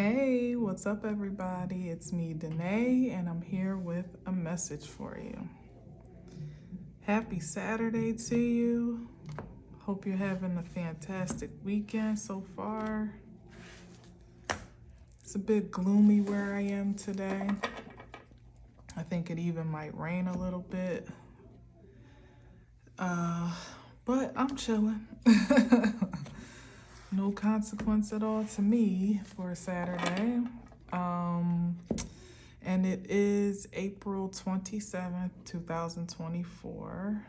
Hey, what's up, everybody? It's me, Danae, and I'm here with a message for you. Happy Saturday to you. Hope you're having a fantastic weekend so far. It's a bit gloomy where I am today. I think it even might rain a little bit. But I'm chilling. No consequence at all to me for Saturday. And it is April 27th, 2024.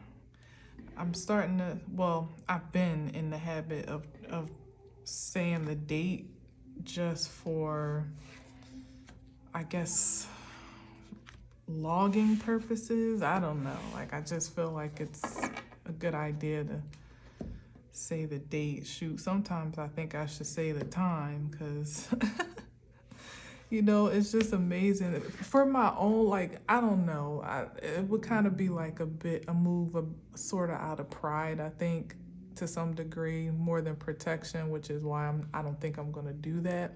I've been in the habit of saying the date just for, I guess, logging purposes. I don't know. I just feel like it's a good idea to say the date. Shoot, sometimes I think I should say the time because, it's just amazing. For my own, I don't know. It would kind of be like a move of sort of out of pride, I think, to some degree, more than protection, which is why I don't think I'm going to do that.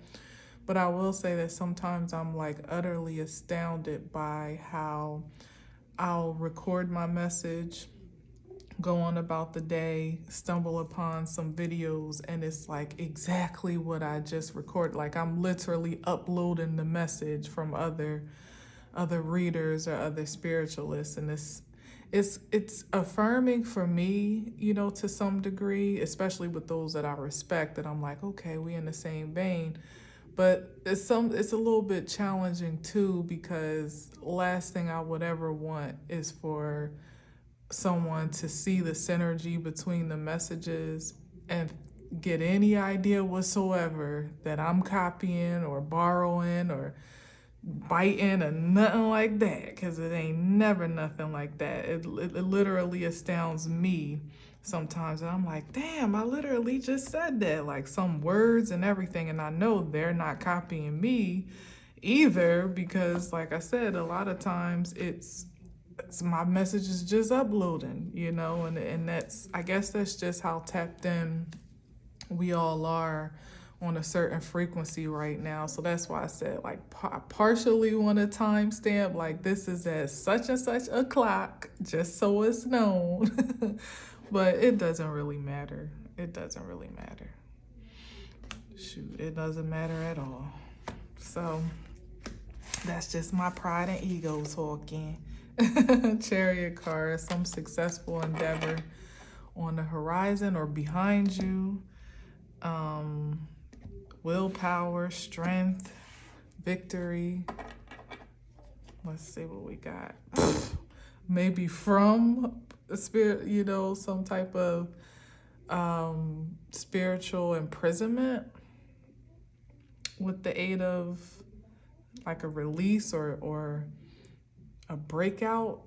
But I will say that sometimes I'm utterly astounded by how I'll record my message, go on about the day, stumble upon some videos, and it's exactly what I just recorded. I'm literally uploading the message from other readers or other spiritualists, and it's affirming for me, to some degree, especially with those that I respect, that I'm like, okay, we in the same vein. But it's a little bit challenging too, because last thing I would ever want is for someone to see the synergy between the messages and get any idea whatsoever that I'm copying or borrowing or biting or nothing like that, because it ain't never nothing like that. It literally astounds me sometimes, and I'm like, damn, I literally just said that, some words and everything, and I know they're not copying me either, because like I said, a lot of times it's my message is just uploading, and I guess that's just how tapped in we all are on a certain frequency right now. So that's why I said I partially want to timestamp, this is at such and such o'clock, just so it's known. But it doesn't really matter. It doesn't really matter. Shoot, it doesn't matter at all. So that's just my pride and ego talking. Chariot card, some successful endeavor on the horizon or behind you. Willpower, strength, victory. Let's see what we got. Maybe from a spirit, some type of spiritual imprisonment with the aid of a release or a breakout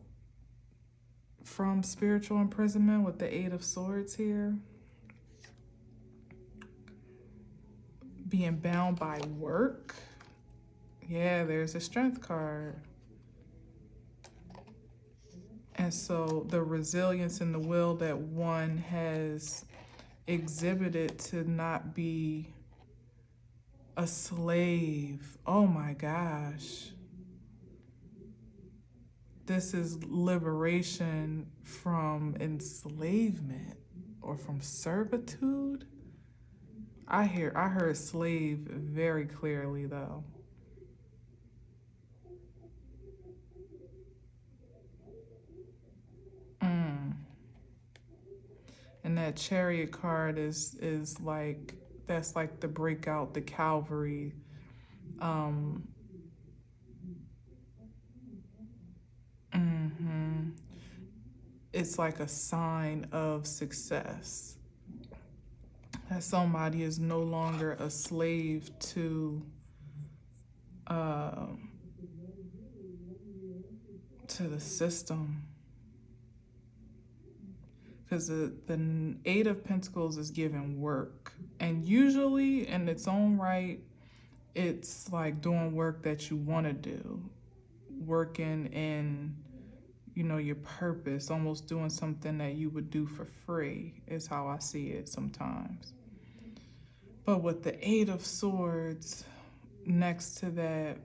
from spiritual imprisonment with the Eight of Swords here. Being bound by work. Yeah, there's a strength card. And so the resilience and the will that one has exhibited to not be a slave. Oh my gosh. This is liberation from enslavement or from servitude. I heard slave very clearly though. And that Chariot card is that's the breakout, the Calvary. It's like a sign of success. That somebody is no longer a slave to the system. Because the Eight of Pentacles is giving work. And usually, in its own right, it's doing work that you want to do. Working in, your purpose. Almost doing something that you would do for free is how I see it sometimes. But with the Eight of Swords, next to that,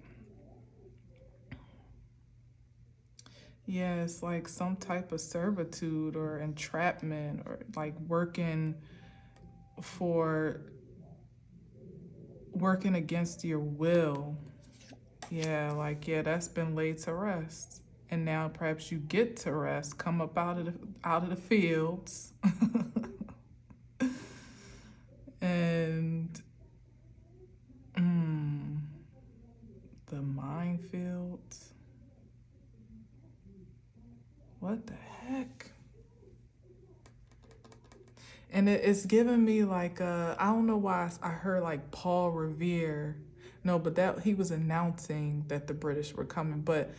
yeah, it's like some type of servitude or entrapment, or like for working against your will. Yeah, like, yeah, that's been laid to rest. And now perhaps you get to rest, come up out of the fields and the minefields. What the heck? And it's giving me like I don't know why I heard like Paul Revere. No, but that he was announcing that the British were coming. But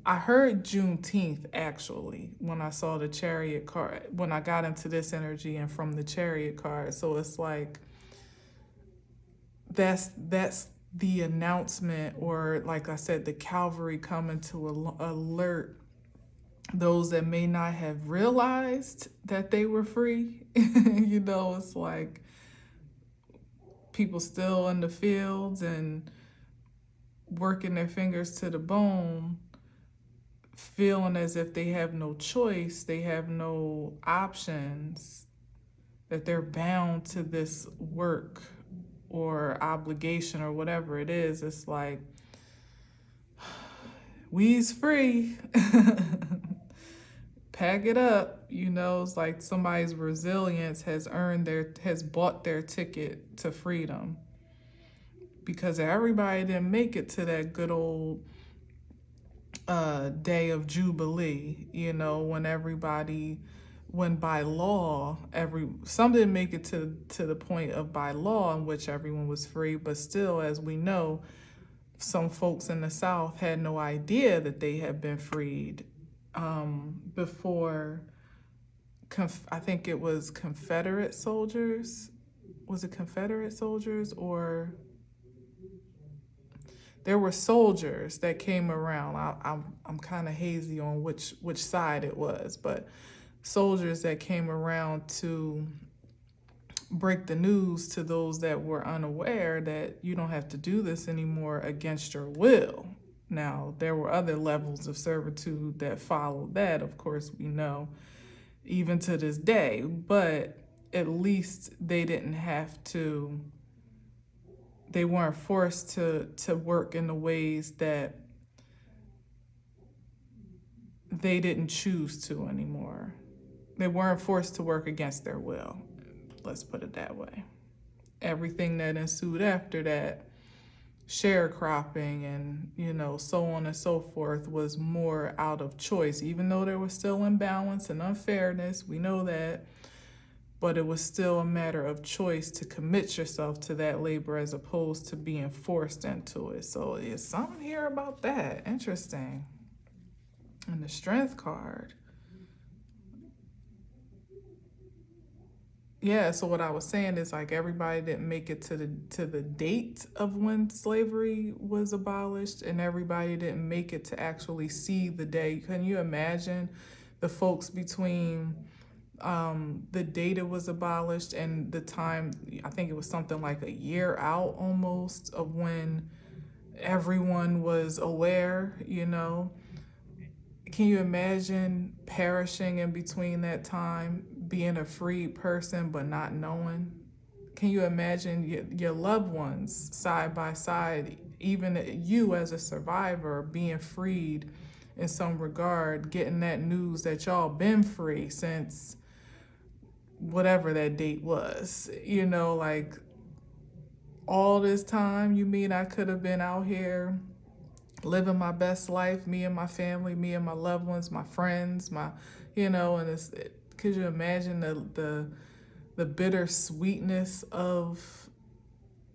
I heard Juneteenth actually when I saw the chariot card, when I got into this energy and from the chariot card. So it's like that's the announcement, or like I said, the Calvary coming to alert those that may not have realized that they were free. You know, it's like people still in the fields and working their fingers to the bone, feeling as if they have no choice, they have no options, that they're bound to this work or obligation or whatever it is. It's like, we's free. Pack it up. You know, it's like somebody's resilience has bought their ticket to freedom, because everybody didn't make it to that good old day of Jubilee, you know, when by law, some didn't make it to the point of by law in which everyone was free, but still, as we know, some folks in the South had no idea that they had been freed before. I think it was Confederate soldiers. Was it Confederate soldiers, or there were soldiers that came around? I'm kind of hazy on which side it was, but soldiers that came around to break the news to those that were unaware that you don't have to do this anymore against your will. Now, there were other levels of servitude that followed that, of course, we know, even to this day, but at least they weren't forced to work in the ways that they didn't choose to anymore. They weren't forced to work against their will. Let's put it that way. Everything that ensued after that, sharecropping and, you know, so on and so forth, was more out of choice, even though there was still imbalance and unfairness. We know that. But it was still a matter of choice to commit yourself to that labor as opposed to being forced into it. So there's something here about that. Interesting. And the strength card. Yeah, so what I was saying is, like, everybody didn't make it to the date of when slavery was abolished, and everybody didn't make it to actually see the day. Can you imagine the folks between the date it was abolished and the time? I think it was something like a year out almost of when everyone was aware, you know? Can you imagine perishing in between that time, being a free person but not knowing? Can you imagine your loved ones side by side, even you as a survivor being freed in some regard, getting that news that y'all been free since whatever that date was, you know, like, all this time? You mean I could have been out here living my best life, me and my family, me and my loved ones, my friends, you know? And could you imagine the bitter sweetness of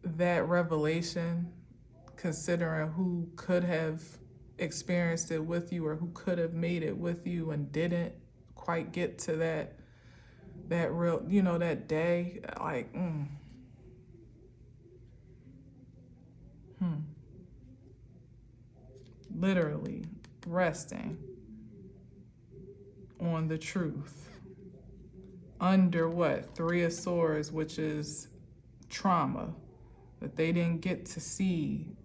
that revelation, considering who could have experienced it with you, or who could have made it with you and didn't quite get to that real, you know, that day? Like, literally resting on the truth under what? Three of Swords, which is trauma, that they didn't get to see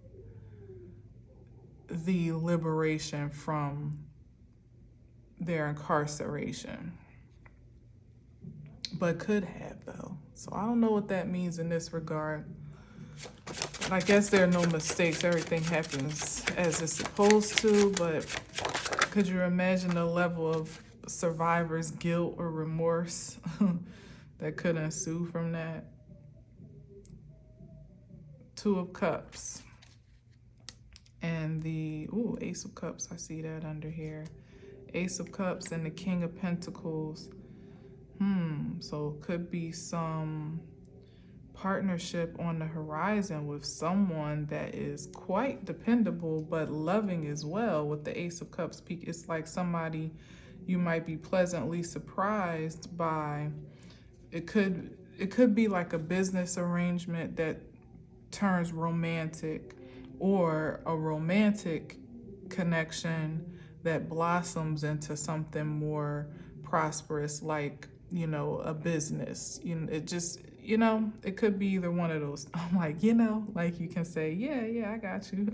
the liberation from their incarceration. But could have, though. So I don't know what that means in this regard. But I guess there are no mistakes. Everything happens as it's supposed to. But could you imagine the level of survivor's guilt or remorse that could ensue from that? Two of Cups. And the, Ace of Cups. I see that under here. Ace of Cups and the King of Pentacles. So could be some partnership on the horizon with someone that is quite dependable but loving as well. With the Ace of Cups peak, it's like somebody you might be pleasantly surprised by. It could be like a business arrangement that turns romantic, or a romantic connection that blossoms into something more prosperous, like, a business. It just, it could be either one of those. I'm like, like you can say, yeah, I got you.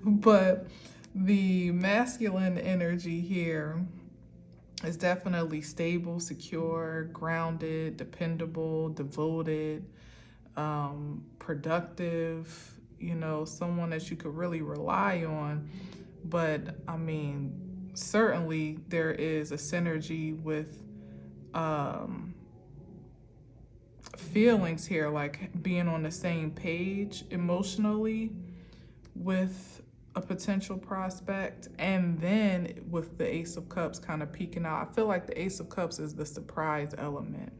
But the masculine energy here is definitely stable, secure, grounded, dependable, devoted, productive, someone that you could really rely on. But I mean, certainly there is a synergy with feelings here, like being on the same page emotionally with a potential prospect. And then with the Ace of Cups kind of peeking out, I feel like the Ace of Cups is the surprise element,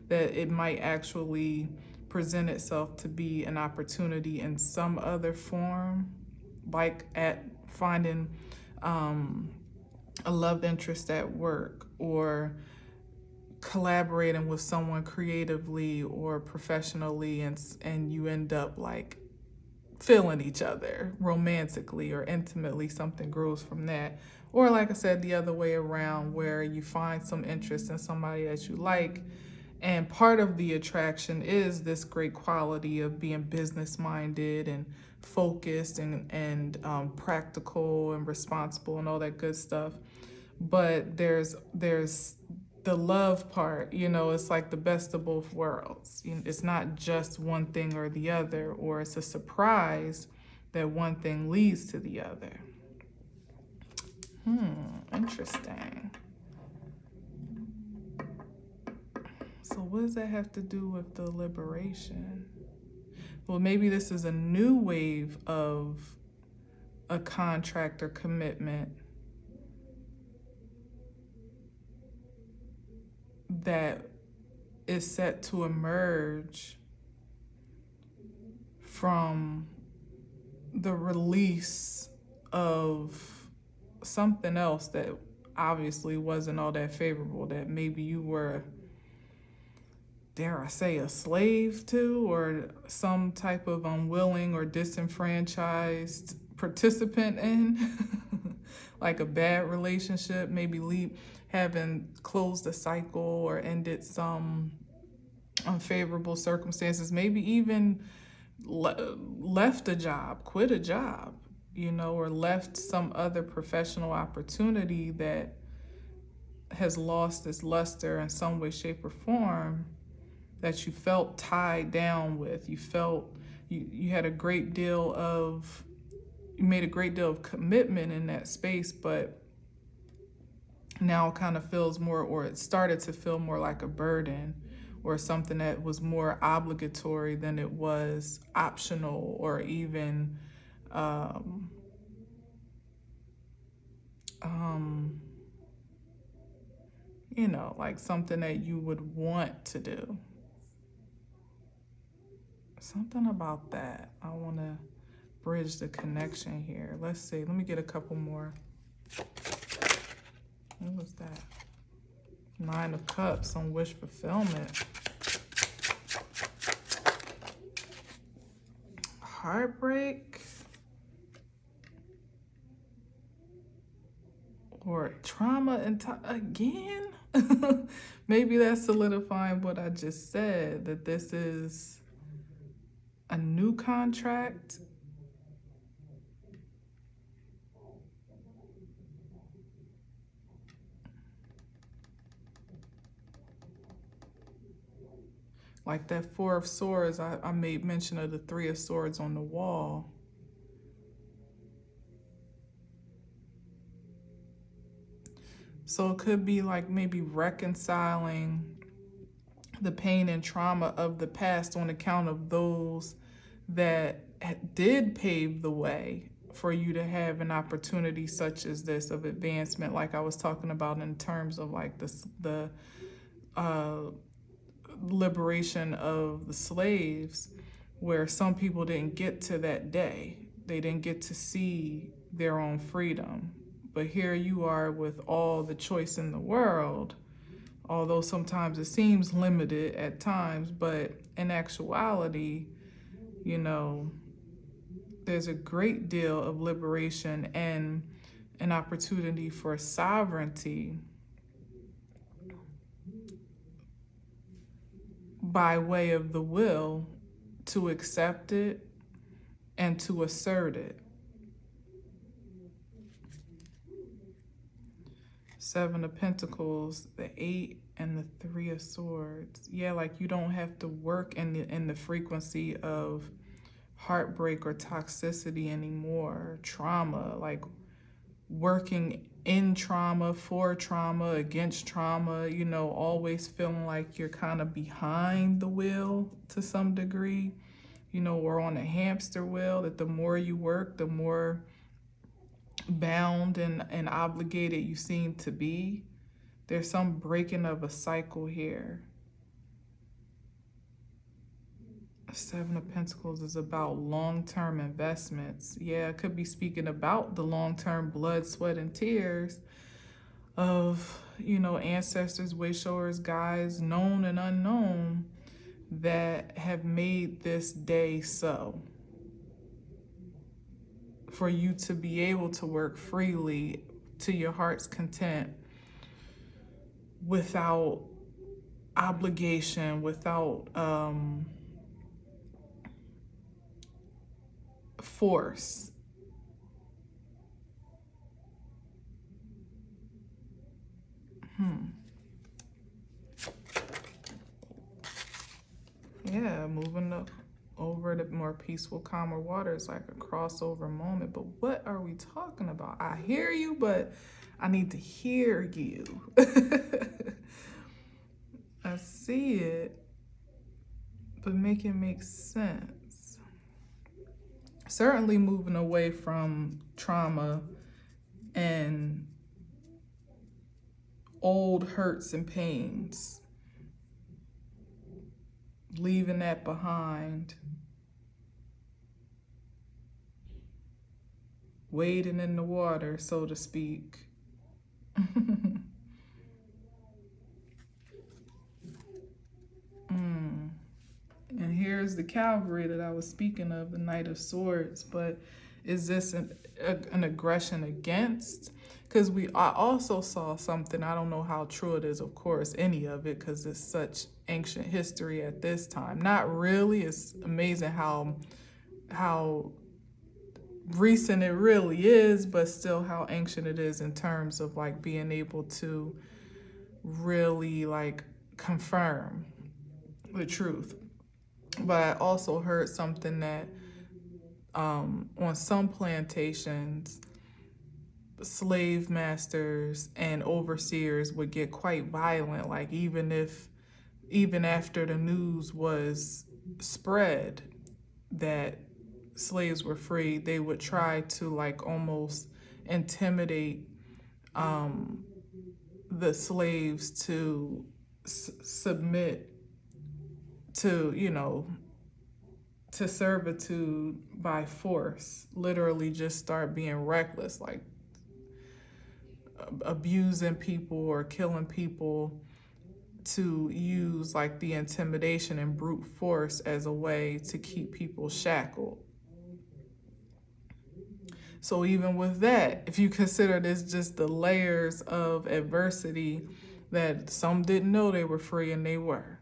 that it might actually present itself to be an opportunity in some other form, like at finding a love interest at work, or collaborating with someone creatively or professionally, and you end up like feeling each other romantically or intimately. Something grows from that. Or like I said, the other way around, where you find some interest in somebody that you like, and part of the attraction is this great quality of being business-minded and focused and practical and responsible and all that good stuff. But there's the love part, it's like the best of both worlds. It's not just one thing or the other, or it's a surprise that one thing leads to the other. Interesting. So what does that have to do with the liberation? Well, maybe this is a new wave of a contract or commitment that is set to emerge from the release of something else that obviously wasn't all that favorable, that maybe you were, dare I say, a slave to, or some type of unwilling or disenfranchised participant in, like a bad relationship, maybe having closed a cycle or ended some unfavorable circumstances, maybe even left a job, quit a job, or left some other professional opportunity that has lost its luster in some way, shape, or form, that you felt tied down with. You felt you had a great deal of, you made a great deal of commitment in that space, but now it kind of feels more, or it started to feel more like a burden, or something that was more obligatory than it was optional, or even like something that you would want to do. Something about that. I want to bridge the connection here. Let's see. Let me get a couple more. What was that? Nine of Cups on wish fulfillment. Heartbreak. Or trauma and again? Maybe that's solidifying what I just said, that this is a new contract Like that Four of Swords, I made mention of the Three of Swords on the wall. So it could be like maybe reconciling the pain and trauma of the past on account of those that did pave the way for you to have an opportunity such as this of advancement, like I was talking about in terms of like the liberation of the slaves, where some people didn't get to that day. They didn't get to see their own freedom. But here you are with all the choice in the world, although sometimes it seems limited at times, but in actuality, you know, there's a great deal of liberation and an opportunity for sovereignty by way of the will to accept it and to assert it. Seven of Pentacles, the Eight, and the Three of Swords. Yeah, like you don't have to work in the frequency of heartbreak or toxicity anymore, trauma, like working in trauma, for trauma, against trauma, you know, always feeling like you're kind of behind the wheel to some degree, you know, or on a hamster wheel, that the more you work, the more bound and obligated you seem to be. There's some breaking of a cycle here. Seven of Pentacles is about long-term investments. Yeah, it could be speaking about the long-term blood, sweat, and tears of, you know, ancestors, way showers, guides, known and unknown, that have made this day so. For you to be able to work freely to your heart's content without obligation, without force. Yeah, moving up over to more peaceful, calmer waters, like a crossover moment. But what are we talking about? I hear you, but I need to hear you. I see it, but make it make sense. Certainly moving away from trauma and old hurts and pains. Leaving that behind. Wading in the water, so to speak. And here's the Calvary that I was speaking of, the Knight of Swords. But is this an aggression against? Because I also saw something, I don't know how true it is, of course, any of it, because it's such ancient history at this time. Not really. It's amazing how recent it really is, but still how ancient it is in terms of like being able to really like confirm the truth. But I also heard something that on some plantations, slave masters and overseers would get quite violent. Like even after the news was spread that slaves were free, they would try to like almost intimidate the slaves to submit to, you know, to servitude by force. Literally just start being reckless, like abusing people or killing people, to use like the intimidation and brute force as a way to keep people shackled. So even with that, if you consider this just the layers of adversity, that some didn't know they were free and they were.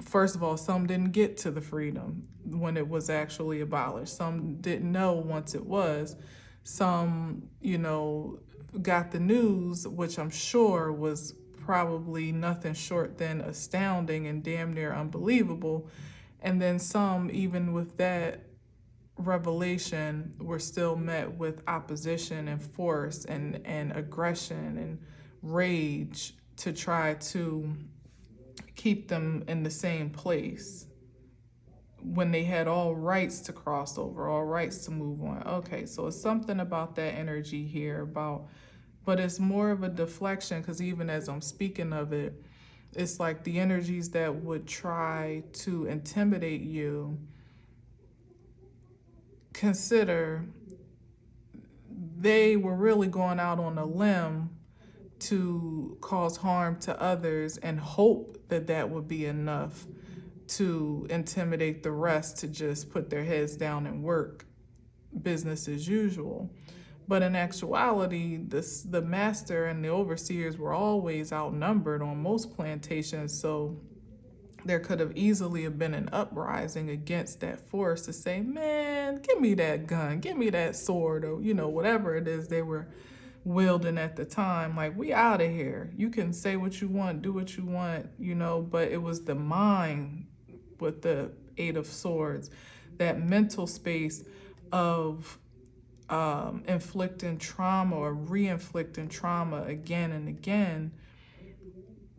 First of all, some didn't get to the freedom when it was actually abolished. Some didn't know once it was. Some, you know, got the news, which I'm sure was probably nothing short than astounding and damn near unbelievable. And then some, even with that revelation, were still met with opposition and force and aggression and rage to try to keep them in the same place when they had all rights to cross over, all rights to move on. Okay, so it's something about that energy here but it's more of a deflection, because even as I'm speaking of it, it's like the energies that would try to intimidate you. Consider they were really going out on a limb to cause harm to others and hope that that would be enough to intimidate the rest to just put their heads down and work business as usual. But in actuality, the master and the overseers were always outnumbered on most plantations, so there could have easily have been an uprising against that force to say, man, give me that gun, give me that sword, or, whatever it is they were wielding at the time. Like, we out of here. You can say what you want, do what you want, but it was the mind with the Eight of Swords, that mental space of inflicting trauma or re-inflicting trauma again and again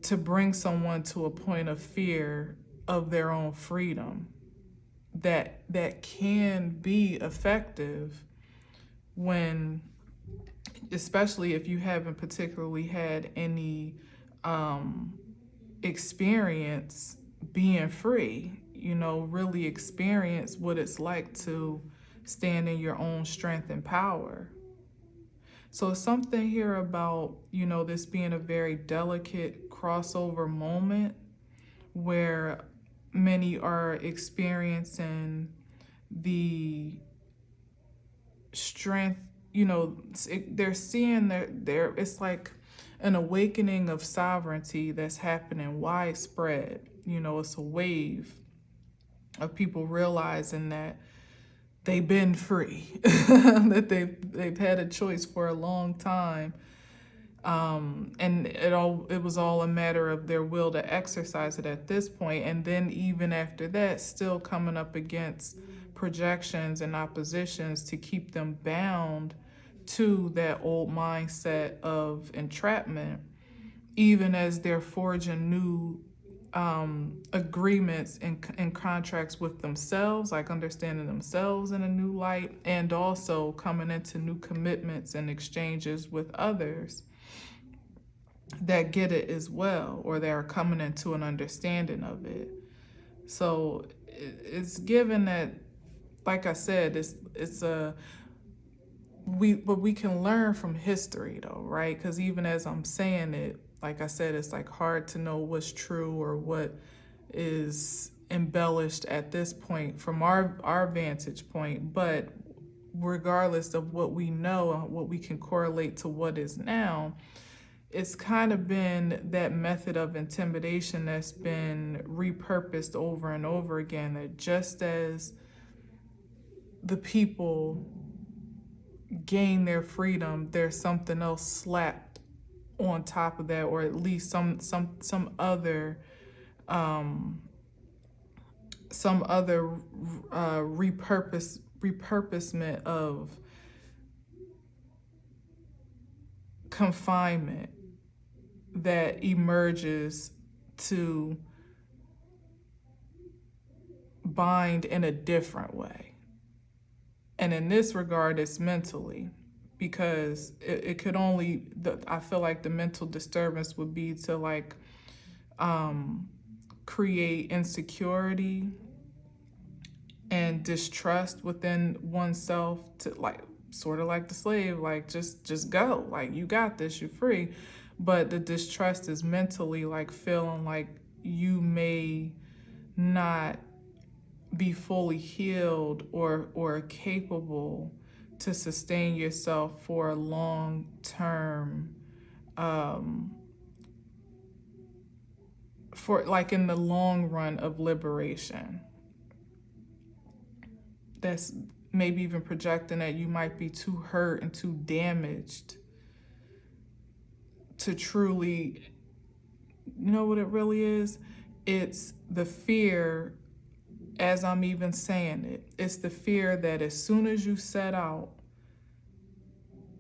to bring someone to a point of fear of their own freedom that can be effective when, especially if you haven't particularly had any experience being free, really experience what it's like to stand in your own strength and power. So something here about, this being a very delicate crossover moment where many are experiencing the strength, they're seeing their it's like an awakening of sovereignty that's happening widespread. It's a wave of people realizing that they've been free, that they've had a choice for a long time, and it was all a matter of their will to exercise it at this point. And then even after that, still coming up against projections and oppositions to keep them bound to that old mindset of entrapment, even as they're forging new agreements and contracts with themselves, like understanding themselves in a new light, and also coming into new commitments and exchanges with others that get it as well, or they are coming into an understanding of it. So it's given that, like I said, but we can learn from history though, right? Because even as I'm saying it, like I said, it's like hard to know what's true or what is embellished at this point from our vantage point. But regardless of what we know and what we can correlate to what is now, it's kind of been that method of intimidation that's been repurposed over and over again, that just as the people gain their freedom, there's something else slapped on top of that, or at least some other repurposement of confinement that emerges to bind in a different way. And in this regard, it's mentally, because it could only, I feel like the mental disturbance would be to create insecurity and distrust within oneself, to sort of like the slave, just go, you got this, you're free. But the distrust is mentally feeling like you may not be fully healed or capable to sustain yourself for a long-term, in the long run of liberation. That's maybe even projecting that you might be too hurt and too damaged to truly You know what it really is? It's the fear, as I'm even saying it, it's the fear that as soon as you set out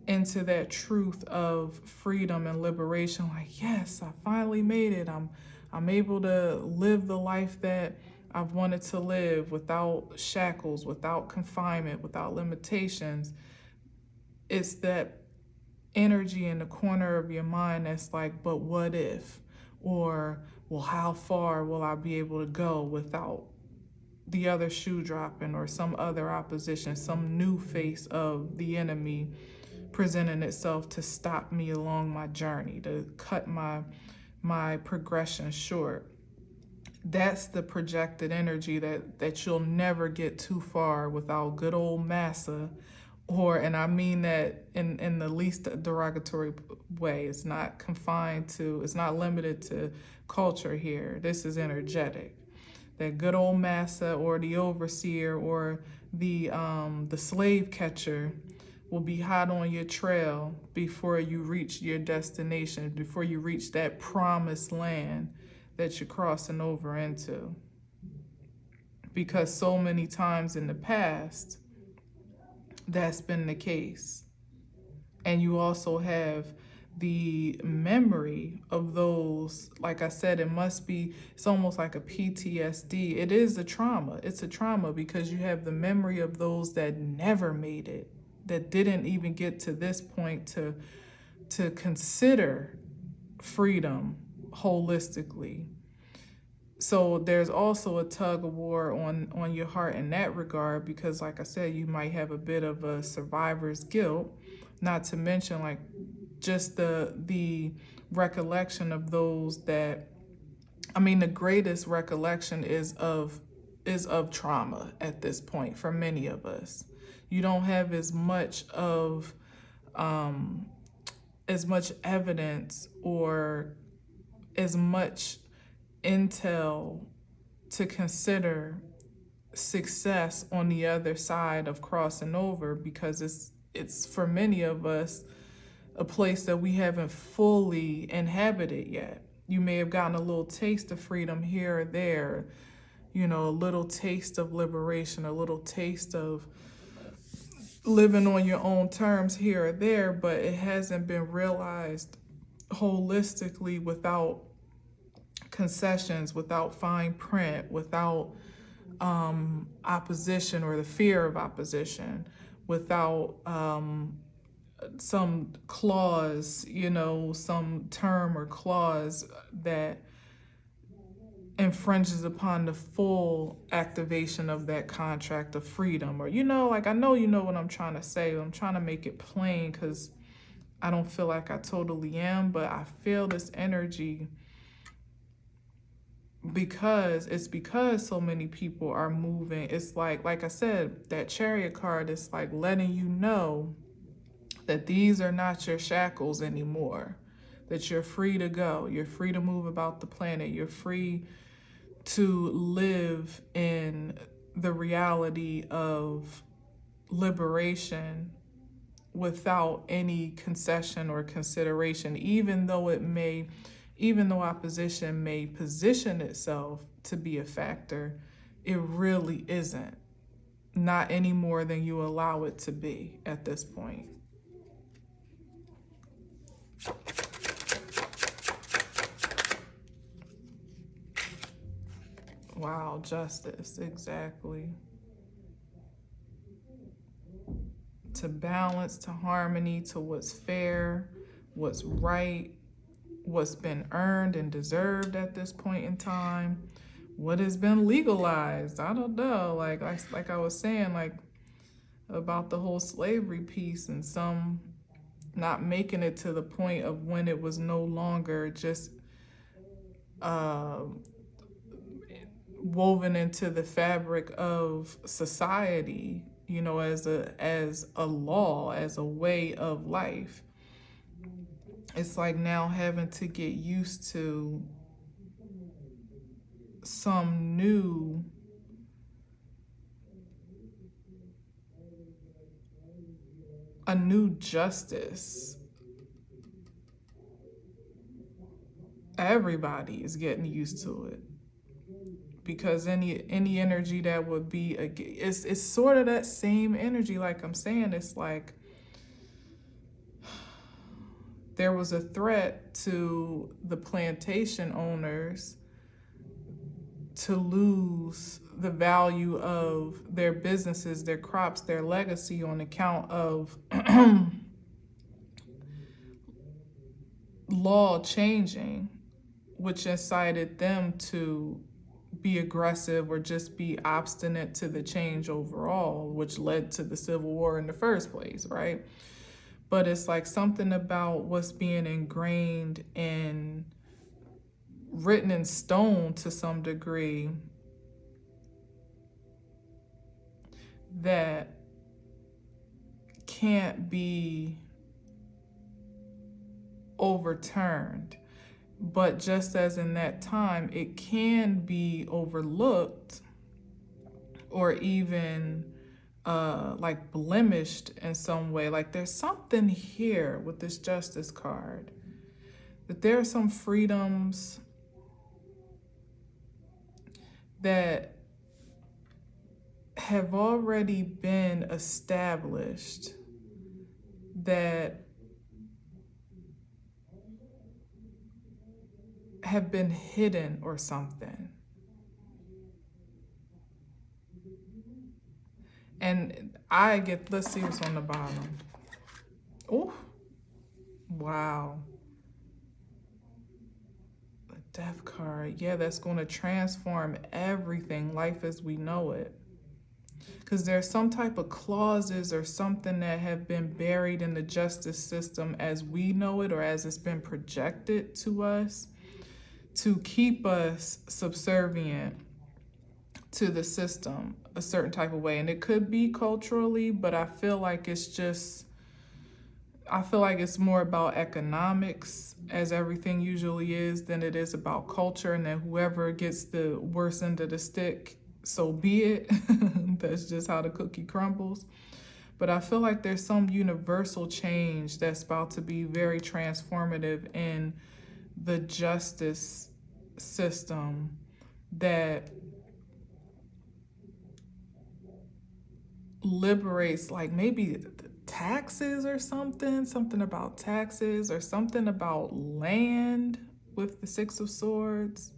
into that truth of freedom and liberation, like, yes, I finally made it. I'm able to live the life that I've wanted to live without shackles, without confinement, without limitations. It's that energy in the corner of your mind that's like, but what if? Or, well, how far will I be able to go without the other shoe dropping or some other opposition, some new face of the enemy presenting itself to stop me along my journey, to cut my progression short. That's the projected energy that you'll never get too far without good old massa, and I mean that in the least derogatory way. It's not confined to, it's not limited to culture here. This is energetic. That good old massa or the overseer or the slave catcher will be hot on your trail before you reach your destination, before you reach that promised land that you're crossing over into. Because so many times in the past, that's been the case. And you also have the memory of those, like I said, it's almost like a PTSD. It is a trauma. It's a trauma because you have the memory of those that never made it, that didn't even get to this point to consider freedom holistically. So there's also a tug of war on your heart in that regard, because like I said, you might have a bit of a survivor's guilt, not to mention like just the recollection of those that, I mean, the greatest recollection is of trauma at this point for many of us. You don't have as much evidence or as much intel to consider success on the other side of crossing over, because it's for many of us a place that we haven't fully inhabited yet. You may have gotten a little taste of freedom here or there, a little taste of liberation, a little taste of living on your own terms here or there, but it hasn't been realized holistically without concessions, without fine print, without opposition or the fear of opposition, without some clause, some term or clause that infringes upon the full activation of that contract of freedom. Or, like, I know what I'm trying to say. I'm trying to make it plain because I don't feel like I totally am, but I feel this energy because so many people are moving. It's like I said, that Chariot card is like letting you know that these are not your shackles anymore, that you're free to go, you're free to move about the planet, you're free to live in the reality of liberation without any concession or consideration, even though opposition may position itself to be a factor, it really isn't. Not any more than you allow it to be at this point. Wow, justice, exactly. To balance, to harmony, to what's fair, what's right, what's been earned and deserved at this point in time, what has been legalized. I don't know, like I was saying, like about the whole slavery piece, and some not making it to the point of when it was no longer just woven into the fabric of society, as a law, as a way of life. It's like now having to get used to some new justice, Everybody is getting used to it, because any energy that would be it's sort of that same energy. Like I'm saying, it's like there was a threat to the plantation owners to lose the value of their businesses, their crops, their legacy on account of law changing, which incited them to be aggressive or just be obstinate to the change overall, which led to the Civil War in the first place, right? But it's like something about what's being ingrained and written in stone to some degree that can't be overturned. But just as in that time, it can be overlooked or even like blemished in some way. Like there's something here with this Justice card, that there are some freedoms that have already been established that have been hidden or something. And let's see what's on the bottom. Oh, wow. The Death card. Yeah, that's going to transform everything, life as we know it. Because there's some type of clauses or something that have been buried in the justice system as we know it, or as it's been projected to us, to keep us subservient to the system a certain type of way. And it could be culturally, but I feel like it's more about economics, as everything usually is, than it is about culture. And then whoever gets the worst end of the stick, so be it. That's just how the cookie crumbles. But I feel like there's some universal change that's about to be very transformative in the justice system, that liberates, like maybe taxes or something about taxes, or something about land with the Six of Swords.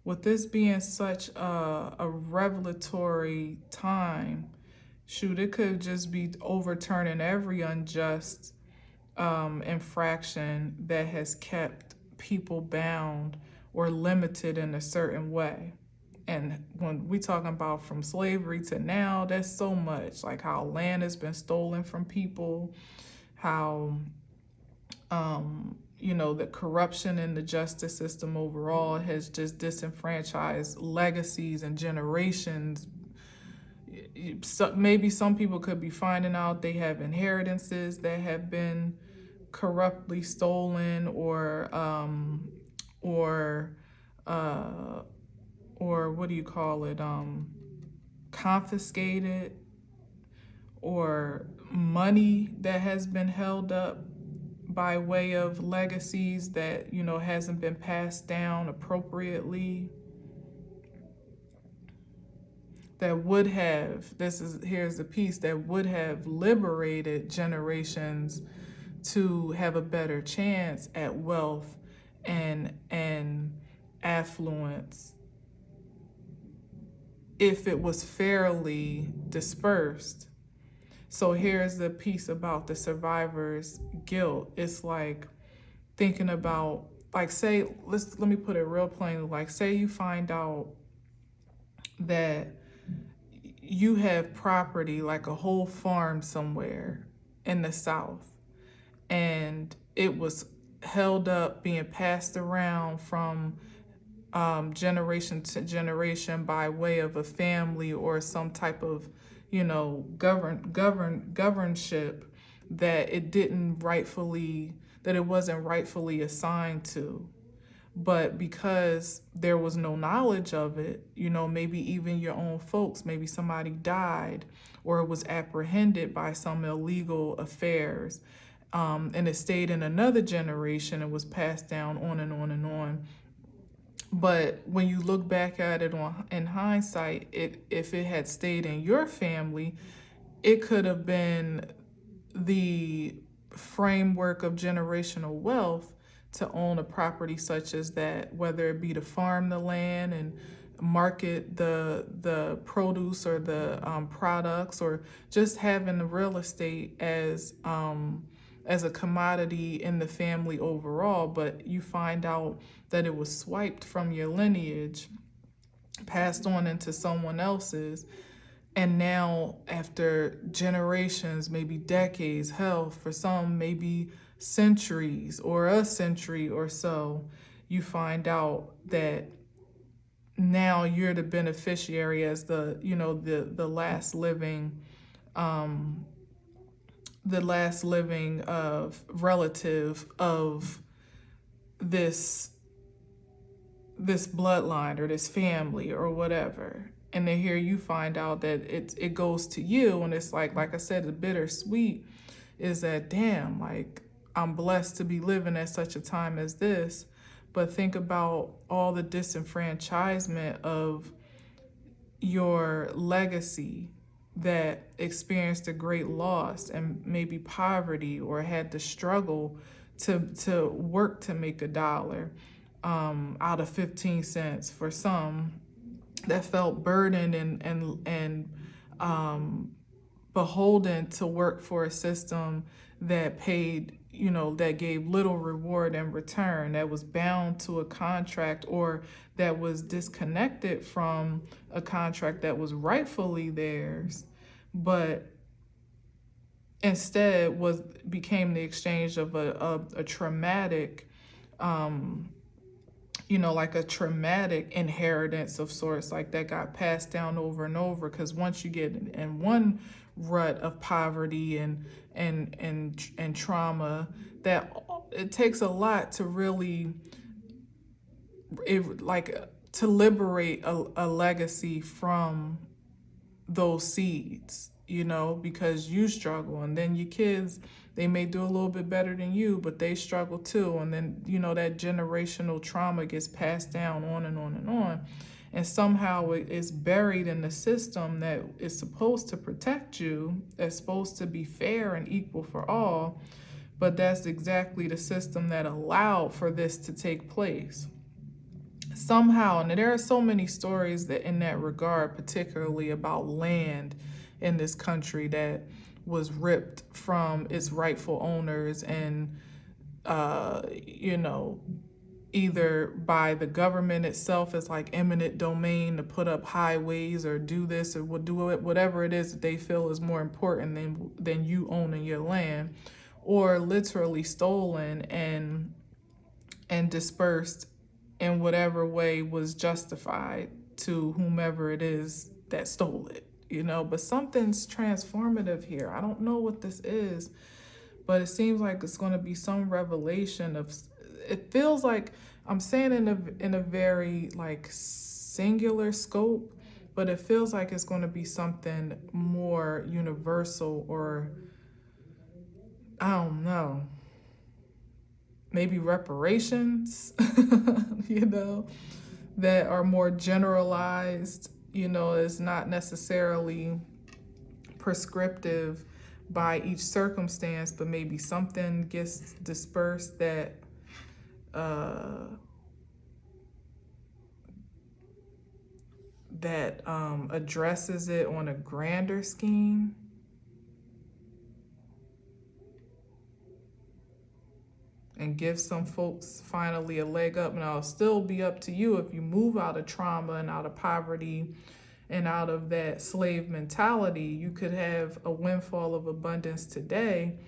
With this being such a revelatory time, shoot, it could just be overturning every unjust infraction that has kept people bound or limited in a certain way. And when we talking about from slavery to now, that's so much. Like how land has been stolen from people, how the corruption in the justice system overall has just disenfranchised legacies and generations. So maybe some people could be finding out they have inheritances that have been corruptly stolen, or what do you call it, confiscated, or money that has been held up by way of legacies that hasn't been passed down appropriately, that would have, here's the piece, that would have liberated generations to have a better chance at wealth and affluence if it was fairly dispersed. So here's the piece about the survivor's guilt. It's like thinking about, like, say, let me put it real plainly, like say you find out that you have property, like a whole farm somewhere in the South, and it was held up, being passed around from generation to generation by way of a family or some type of governship that it wasn't rightfully assigned to. But because there was no knowledge of it, maybe even your own folks, maybe somebody died or was apprehended by some illegal affairs, and it stayed in another generation and was passed down on and on and on. But when you look back at it in hindsight, if it had stayed in your family, it could have been the framework of generational wealth to own a property such as that, whether it be to farm the land and market the produce or the products, or just having the real estate as a commodity in the family overall. But you find out that it was swiped from your lineage, passed on into someone else's, and now after generations, maybe decades, hell, for some maybe centuries or a century or so, you find out that now you're the beneficiary as the, you know, the last living relative of this bloodline or this family or whatever. And then here you find out that it goes to you, and it's like I said, the bittersweet is that, damn, like, I'm blessed to be living at such a time as this. But think about all the disenfranchisement of your legacy that experienced a great loss and maybe poverty, or had to struggle to work to make a dollar out of 15 cents for some, that felt burdened and beholden to work for a system that paid, you know, that gave little reward in return, that was bound to a contract, or that was disconnected from a contract that was rightfully theirs, but instead became the exchange of a traumatic like a traumatic inheritance of sorts, like that got passed down over and over. Because once you get in one rut of poverty and trauma, that it takes a lot to really to liberate a legacy from those seeds, because you struggle, and then your kids, they may do a little bit better than you, but they struggle too. And then, that generational trauma gets passed down on and on and on. And somehow it is buried in the system that is supposed to protect you, that's supposed to be fair and equal for all. But that's exactly the system that allowed for this to take place. Somehow, and there are so many stories that in that regard, particularly about land in this country that was ripped from its rightful owners, and either by the government itself as like eminent domain to put up highways or do this or do it, whatever it is that they feel is more important than you owning your land, or literally stolen and dispersed in whatever way was justified to whomever it is that stole it. But something's transformative here. I don't know what this is, but it seems like it's going to be some revelation of, it feels like, I'm saying in a very like singular scope, but it feels like it's going to be something more universal, or I don't know, maybe reparations, that are more generalized. Is not necessarily prescriptive by each circumstance, but maybe something gets dispersed that addresses it on a grander scheme. And give some folks finally a leg up. And it'll still be up to you if you move out of trauma and out of poverty and out of that slave mentality. You could have a windfall of abundance today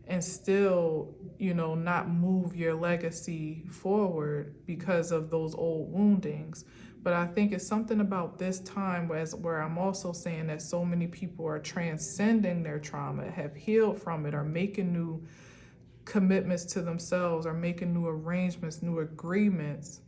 and still, not move your legacy forward because of those old woundings. But I think it's something about this time where I'm also saying that so many people are transcending their trauma, have healed from it, are making new commitments to themselves, are making new arrangements, new agreements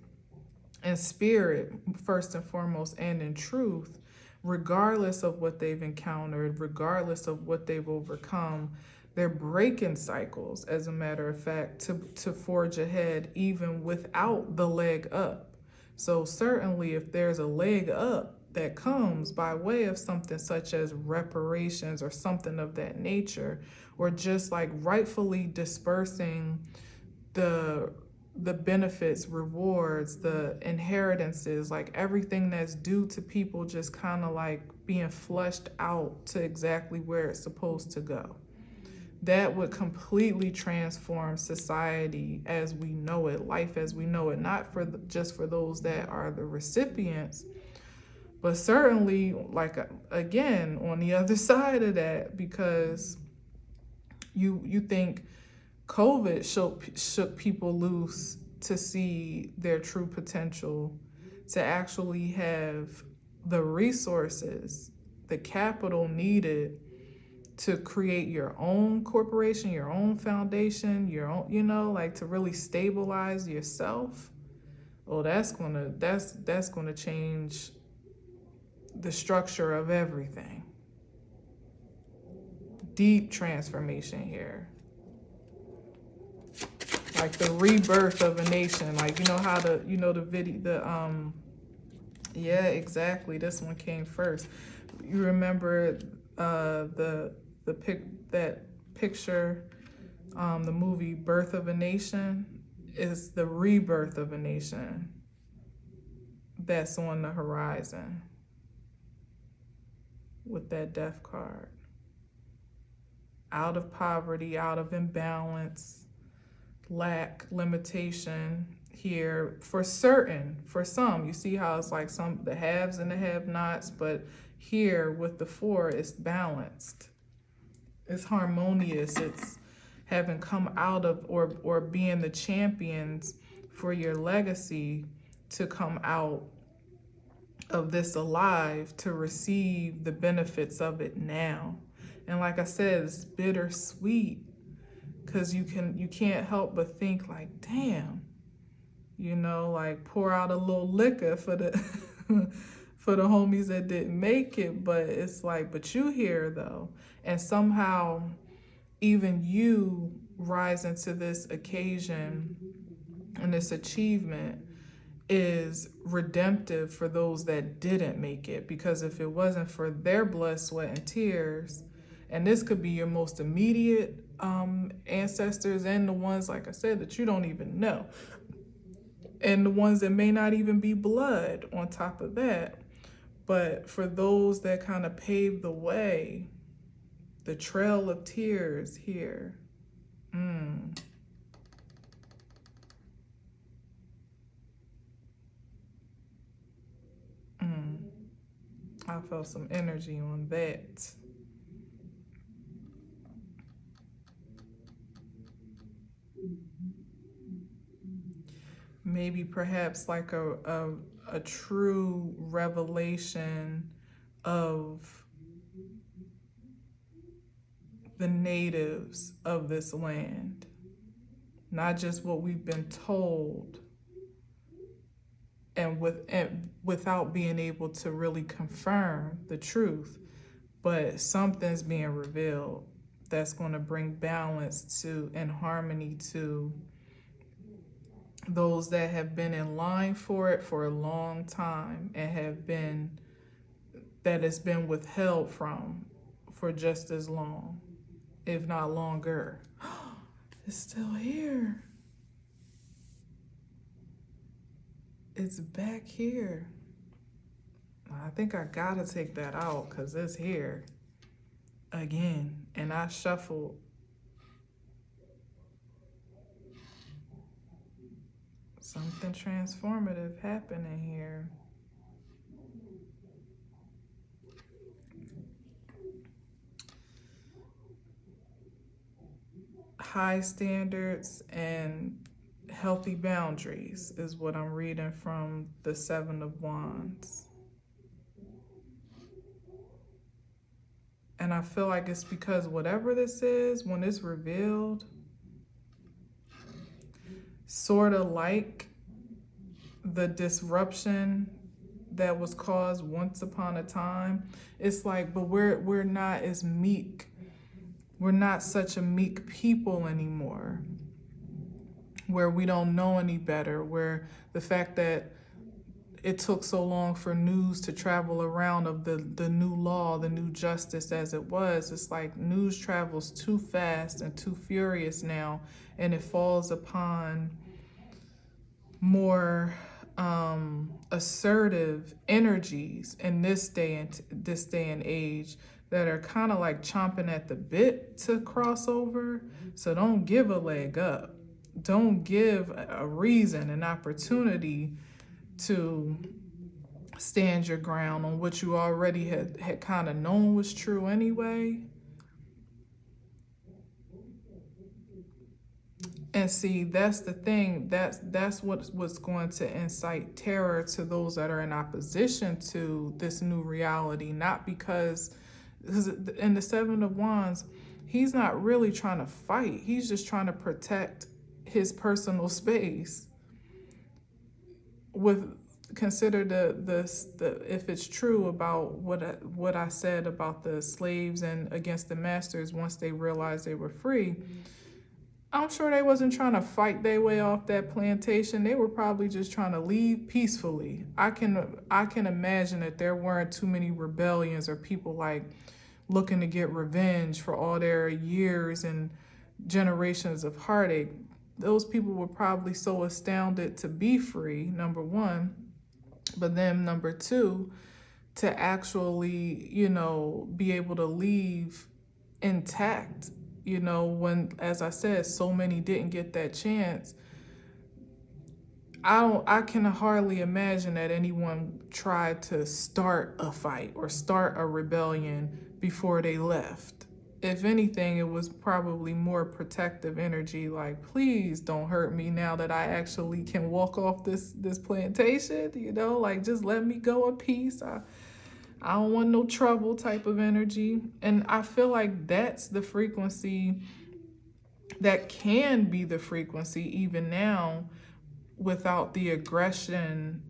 in spirit, first and foremost, and in truth, regardless of what they've encountered, regardless of what they've overcome, They're breaking cycles, as a matter of fact, to forge ahead even without the leg up. So certainly if there's a leg up that comes by way of something such as reparations or something of that nature, or just like rightfully dispersing the benefits, rewards, the inheritances, like everything that's due to people just kind of like being flushed out to exactly where it's supposed to go. That would completely transform society as we know it, life as we know it, not for just for those that are the recipients, but certainly, like, again, on the other side of that, because you think COVID shook people loose to see their true potential, to actually have the resources, the capital needed to create your own corporation, your own foundation, your own, like to really stabilize yourself. Oh, that's gonna change the structure of everything. Deep transformation here. Like the rebirth of a nation. Like, how the video, yeah, exactly. This one came first. You remember the picture, the movie Birth of a Nation? Is the rebirth of a nation that's on the horizon with that death card. Out of poverty, out of imbalance, lack, limitation here for certain. For some, you see how it's like some the haves and the have-nots, but here with the four, it's balanced, it's harmonious, it's having come out of or being the champions for your legacy to come out of this alive to receive the benefits of it now. And like I said, it's bittersweet, because you can't help but think like, damn, like pour out a little liquor for the for the homies that didn't make it. But it's like, but you here though, and somehow even you rising to this occasion and this achievement is redemptive for those that didn't make it. Because if it wasn't for their blood, sweat, and tears, and this could be your most immediate ancestors, and the ones, like I said, that you don't even know, and the ones that may not even be blood on top of that, but for those that kind of paved the way, the trail of tears here. I felt some energy on that. Maybe perhaps like a true revelation of the natives of this land, not just what we've been told, and without being able to really confirm the truth, but something's being revealed that's going to bring balance to and harmony to those that have been in line for it for a long time, and that has been withheld from for just as long, if not longer. It's still here. It's back here. I think I gotta take that out because it's here again. And I shuffled something transformative happening here. High standards and healthy boundaries is what I'm reading from the Seven of Wands. And I feel like it's because whatever this is, when it's revealed, sort of like the disruption that was caused once upon a time, it's like, but we're not as meek we're not such a meek people anymore, where we don't know any better, where the fact that it took so long for news to travel around of the new law, the new justice as it was, it's like news travels too fast and too furious now, and it falls upon more assertive energies in this day and age that are kind of like chomping at the bit to cross over. So don't give a leg up. Don't give a reason, an opportunity to stand your ground on what you already had kind of known was true anyway. And see, that's the thing. That's what's going to incite terror to those that are in opposition to this new reality. Not because in the Seven of Wands, he's not really trying to fight. He's just trying to protect his personal space. Consider the if it's true about what I said about the slaves and against the masters once they realized they were free. I'm sure they wasn't trying to fight their way off that plantation. They were probably just trying to leave peacefully. I can imagine that there weren't too many rebellions or people like looking to get revenge for all their years and generations of heartache. Those people were probably so astounded to be free, number one, but then number two, to actually, be able to leave intact. When, as I said, so many didn't get that chance. I can hardly imagine that anyone tried to start a fight or start a rebellion before they left. If anything, it was probably more protective energy, like, please don't hurt me now that I actually can walk off this plantation, like, just let me go in peace. I don't want no trouble type of energy. And I feel like that's the frequency that can be the frequency even now without the aggression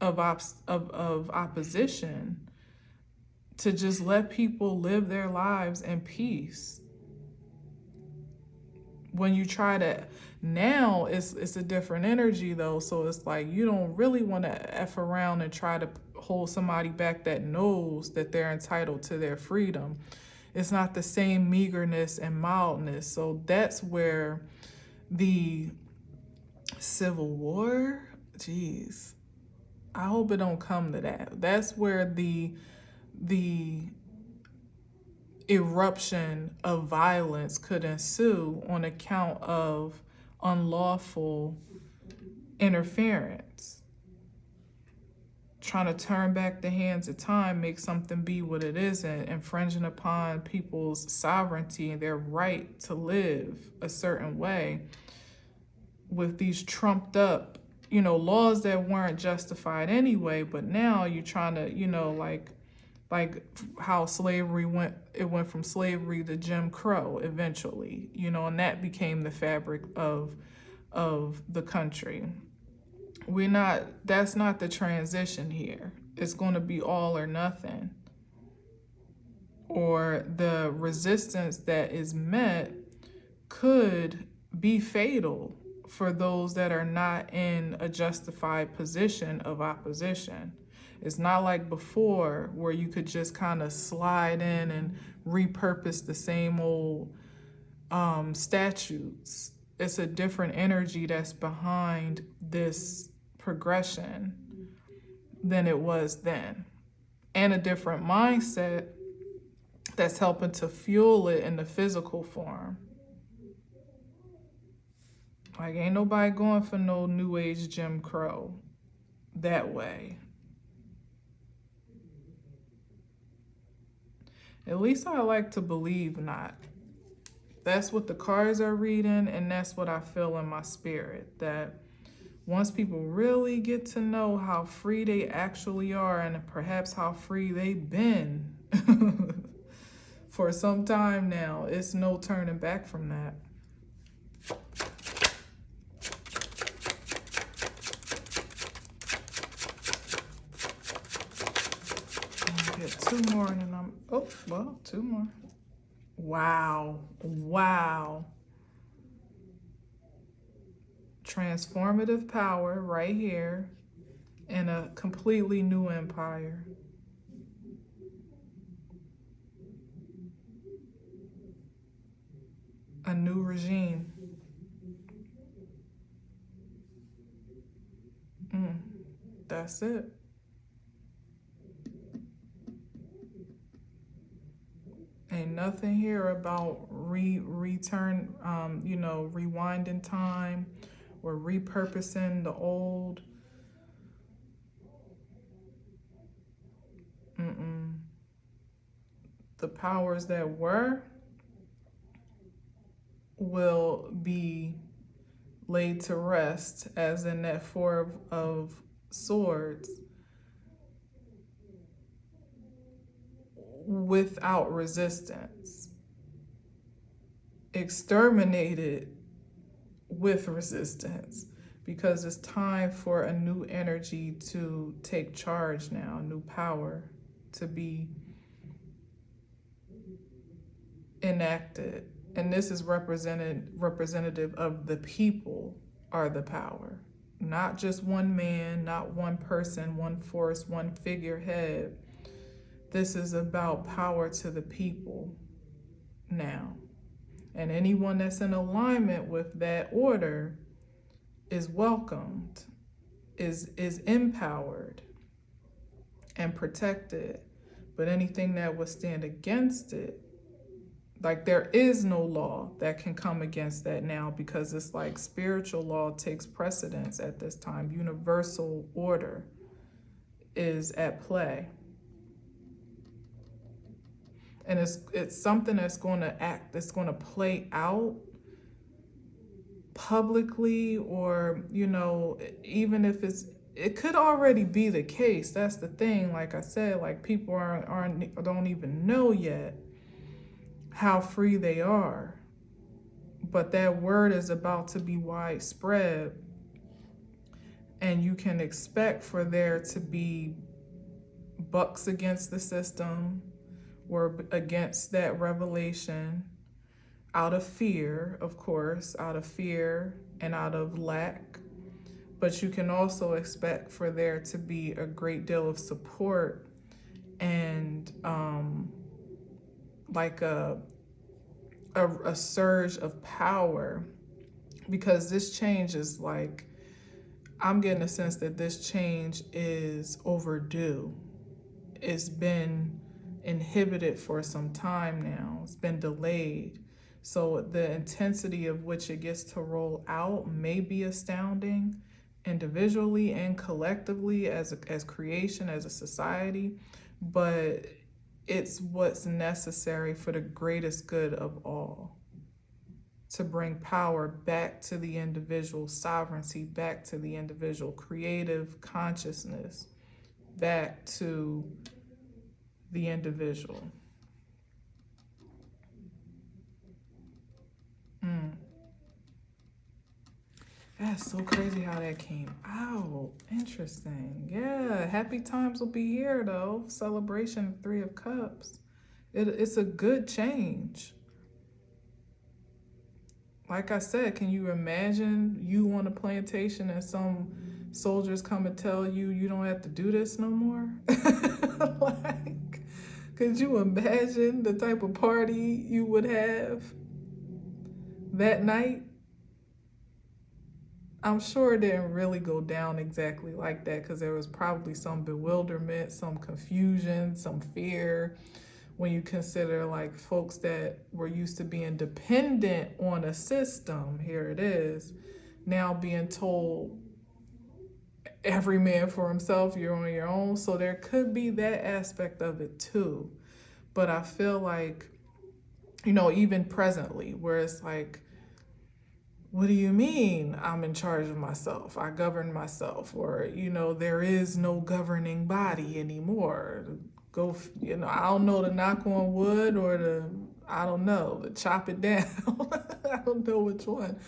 of opposition, to just let people live their lives in peace. When you try to, now it's a different energy though. So it's like, you don't really want to F around and try to hold somebody back that knows that they're entitled to their freedom. It's not the same meagerness and mildness. So that's where the Civil War, geez, I hope it don't come to that. That's where the eruption of violence could ensue on account of unlawful interference. Trying to turn back the hands of time, make something be what it isn't, infringing upon people's sovereignty and their right to live a certain way with these trumped up, laws that weren't justified anyway, but now you're trying to, like how slavery went from slavery to Jim Crow eventually, and that became the fabric of the country. That's not the transition here. It's going to be all or nothing. Or the resistance that is met could be fatal for those that are not in a justified position of opposition. It's not like before where you could just kind of slide in and repurpose the same old statutes. It's a different energy that's behind this progression than it was then. And a different mindset that's helping to fuel it in the physical form. Like, ain't nobody going for no new age Jim Crow that way. At least I like to believe not. That's what the cards are reading, and that's what I feel in my spirit, that once people really get to know how free they actually are, and perhaps how free they've been for some time now, it's no turning back from that. Get two more and then two more. Wow. Wow. Transformative power right here in a completely new empire. A new regime. Mm, that's it. Ain't nothing here about rewinding time or repurposing the old. Mm-mm. The powers that were will be laid to rest, as in that Four of Swords, without resistance, exterminated with resistance, because it's time for a new energy to take charge now, new power to be enacted. And this is representative of the people are the power, not just one man, not one person, one force, one figurehead. This is about power to the people now. And anyone that's in alignment with that order is welcomed, is empowered and protected. But anything that would stand against it, like, there is no law that can come against that now, because it's like spiritual law takes precedence at this time. Universal order is at play. And it's something that's going to play out publicly, or even if it could already be the case. That's the thing. Like I said, like, people don't even know yet how free they are, but that word is about to be widespread, and you can expect for there to be bucks against the system or against that revelation, out of fear, of course, out of fear and out of lack. But you can also expect for there to be a great deal of support and like a surge of power, because this change is like, I'm getting a sense that this change is overdue. It's been inhibited for some time now. It's been delayed. So the intensity of which it gets to roll out may be astounding, individually and collectively, as creation, as a society, but it's what's necessary for the greatest good of all, to bring power back to the individual, sovereignty back to the individual, creative consciousness back to the individual. That's so crazy how that came out. Interesting. Yeah, happy times will be here, though. Celebration of Three of Cups. It's a good change. Like I said, can you imagine you on a plantation and some soldiers come and tell you you don't have to do this no more? Like, could you imagine the type of party you would have that night? I'm sure it didn't really go down exactly like that, because there was probably some bewilderment, some confusion, some fear, when you consider like folks that were used to being dependent on a system, here it is, now being told every man for himself, you're on your own. So there could be that aspect of it too. But I feel like, even presently, where it's like, what do you mean I'm in charge of myself? I govern myself, or, there is no governing body anymore. Go, I don't know, to knock on wood or to chop it down. I don't know which one.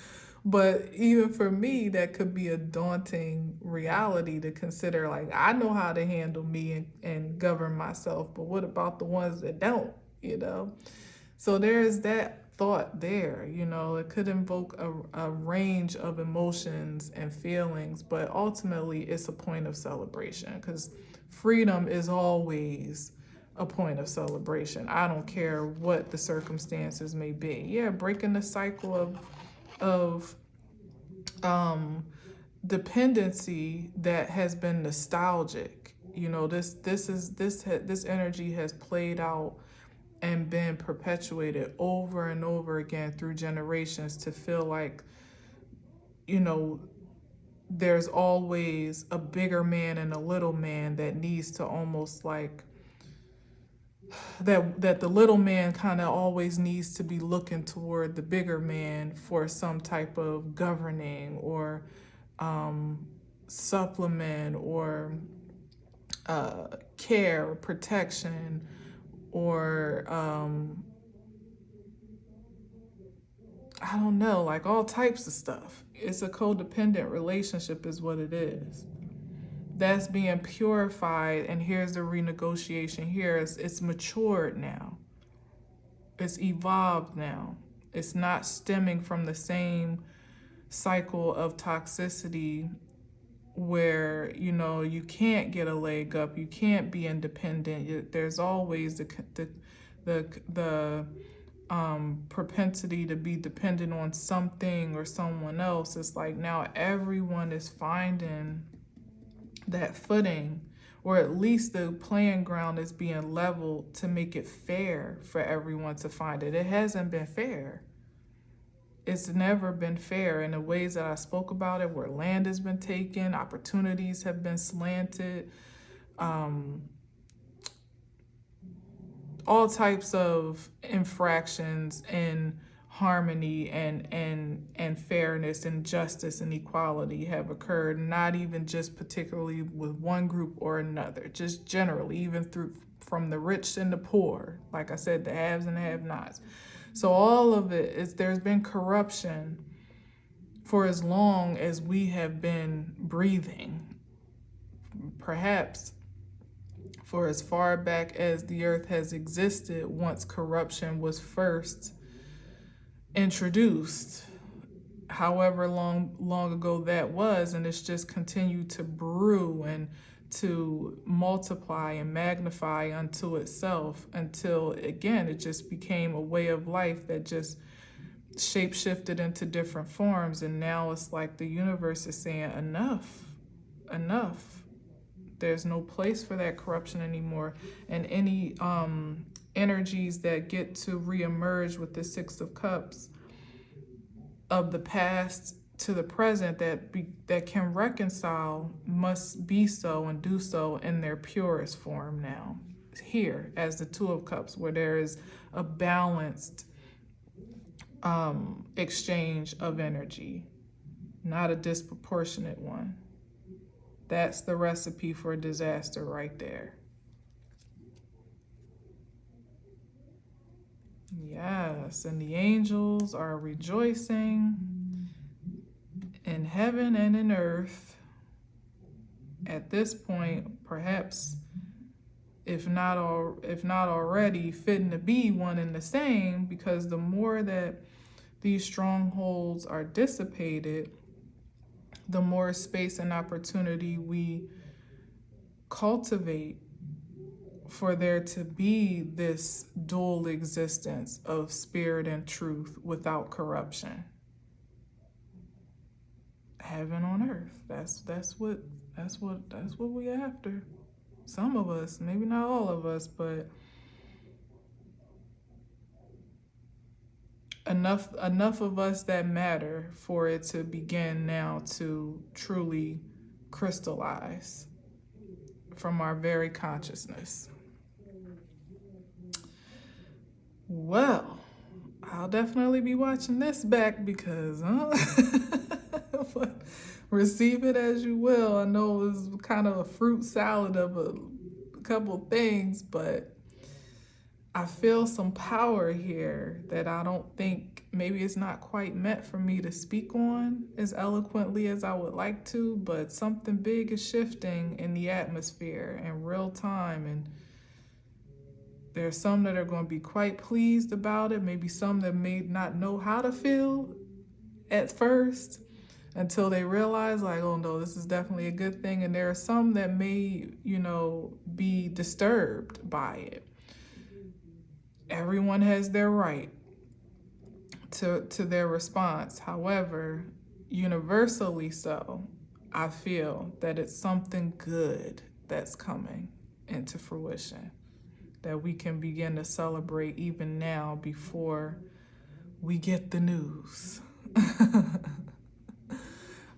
But even for me, that could be a daunting reality to consider. Like, I know how to handle me and govern myself, but what about the ones that don't, So there is that thought there, it could invoke a range of emotions and feelings, but ultimately it's a point of celebration because freedom is always a point of celebration. I don't care what the circumstances may be. Yeah, breaking the cycle of um, dependency that has been nostalgic. This energy has played out and been perpetuated over and over again through generations to feel like, you know, there's always a bigger man and a little man that needs to almost like that the little man kind of always needs to be looking toward the bigger man for some type of governing or supplement or care or protection or I don't know, like all types of stuff. It's a codependent relationship is what it is. That's being purified, and here's the renegotiation here. It's matured now. It's evolved now. It's not stemming from the same cycle of toxicity where, you can't get a leg up, you can't be independent. There's always the propensity to be dependent on something or someone else. It's like now everyone is finding that footing, or at least the playing ground is being leveled to make it fair for everyone to find it. It hasn't been fair. It's never been fair in the ways that I spoke about it, where land has been taken, opportunities have been slanted, all types of infractions in harmony and fairness and justice and equality have occurred, not even just particularly with one group or another, just generally, even from the rich and the poor, like I said, the haves and the have-nots. So all of it is, there's been corruption for as long as we have been breathing, perhaps for as far back as the earth has existed once corruption was first introduced, however long ago that was, and it's just continued to brew and to multiply and magnify unto itself until again it just became a way of life that just shape-shifted into different forms. And now it's like the universe is saying enough. There's no place for that corruption anymore, and any energies that get to reemerge with the Six of Cups of the past to the present that can reconcile must be so and do so in their purest form now, here as the Two of Cups, where there is a balanced exchange of energy, not a disproportionate one. That's the recipe for disaster right there. Yes, and the angels are rejoicing in heaven and in earth. At this point, perhaps, if not already, fitting to be one and the same, because the more that these strongholds are dissipated, the more space and opportunity we cultivate for there to be this dual existence of spirit and truth without corruption. Heaven on earth. That's what we after. Some of us, maybe not all of us, but enough of us that matter for it to begin now to truly crystallize from our very consciousness. Well, I'll definitely be watching this back because receive it as you will. I know it's kind of a fruit salad of a couple things, but I feel some power here that I don't think, maybe it's not quite meant for me to speak on as eloquently as I would like to, but something big is shifting in the atmosphere in real time, and There's some that are going to be quite pleased about it, maybe some that may not know how to feel at first until they realize, like, oh no, this is definitely a good thing. And there are some that may, be disturbed by it. Everyone has their right to their response. However, universally so, I feel that it's something good that's coming into fruition that we can begin to celebrate even now before we get the news.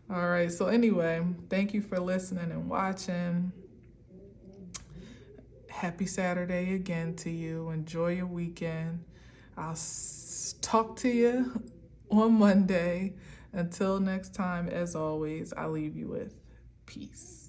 All right, so anyway, thank you for listening and watching. Happy Saturday again to you. Enjoy your weekend. I'll talk to you on Monday. Until next time, as always, I leave you with peace.